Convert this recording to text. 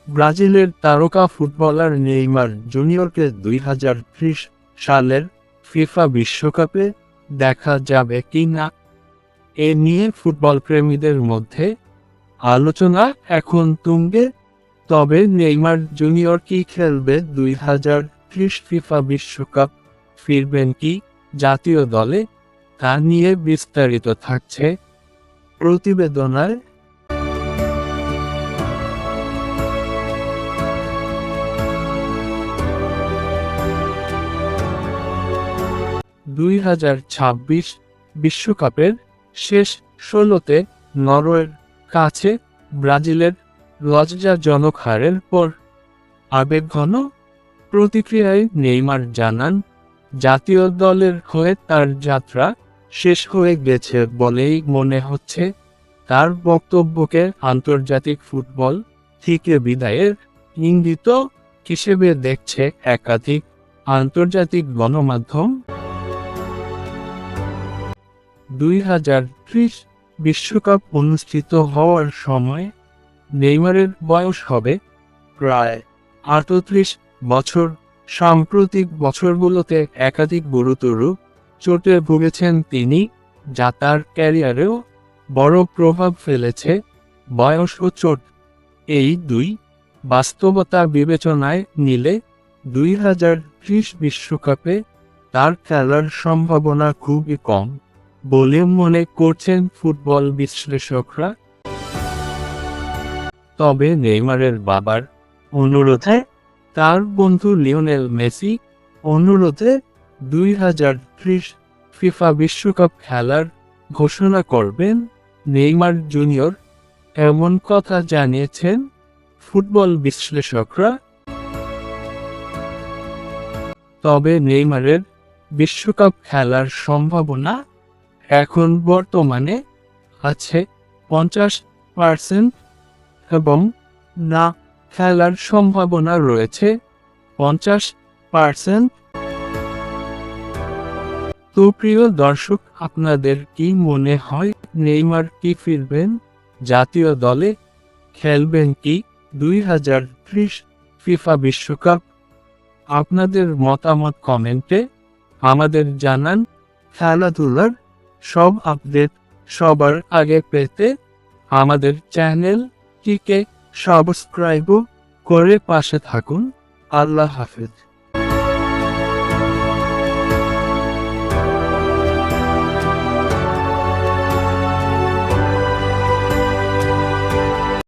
ব্রাজিলের তারকা footballer Neymar জুনিয়রকে 2030 সালের ফিফা বিশ্বকাপে দেখা যাবে কি না, এ নিয়ে ফুটবল প্রেমীদের মধ্যে আলোচনা এখন তুঙ্গে। তবে নেইমার জুনিয়র কি খেলবে 2030 ফিফা বিশ্বকাপ, ফিরবেন কি জাতীয় দলে, তা নিয়ে বিস্তারিত থাকছে প্রতিবেদনায়। 2026 বিশ্বকাপের শেষ 16তে নরওয়ের কাছে ব্রাজিলের লজ্জাজনক হারের পর আবেগঘন প্রতিক্রিয়ায় নেইমার জানান, জাতীয় দলের হয়ে তার যাত্রা শেষ হয়ে গেছে বলেই মনে হচ্ছে। তার বক্তব্যকে আন্তর্জাতিক ফুটবল থেকে বিদায়ের ইঙ্গিত হিসেবে দেখছে একাধিক আন্তর্জাতিক গণমাধ্যম। 2030 বিশ্বকাপ অনুষ্ঠিত হওয়ার সময় নেইমারের বয়স হবে প্রায় 38 বছর। সাম্প্রতিক বছরগুলোতে একাধিক গুরুতর চোটে ভুগেছেন তিনি, যা তার ক্যারিয়ারেও বড় প্রভাব ফেলেছে। বয়স ও চোট, এই দুই বাস্তবতা বিবেচনায় নিলে 2030 বিশ্বকাপে তার খেলার সম্ভাবনা খুবই কম বলে মনে করছেন ফুটবল বিশ্লেষকরা। তবে নেইমারের বাবার অনুরোধে, তার বন্ধু লিওনেল মেসি অনুরোধে 2030 ফিফা বিশ্বকাপ খেলার ঘোষণা করবেন নেইমার জুনিয়র, এমন কথা জানিয়েছেন ফুটবল বিশ্লেষকরা। তবে নেইমারের বিশ্বকাপ খেলার সম্ভাবনা এখন বর্তমানে আছে 50% এবং না খেলার সম্ভাবনা রয়েছে 50%। তো প্রিয় দর্শক, আপনাদের কি মনে হয়, নেইমার কি ফিরবেন জাতীয় দলে, খেলবেন কি 2030 ফিফা বিশ্বকাপ? আপনাদের মতামত কমেন্টে আমাদের জানান। খেলাধুলার সব আপডেট সবার আগে পেতে আমাদের চ্যানেলটিকে সাবস্ক্রাইব করে পাশে থাকুন। আল্লাহ হাফেজ।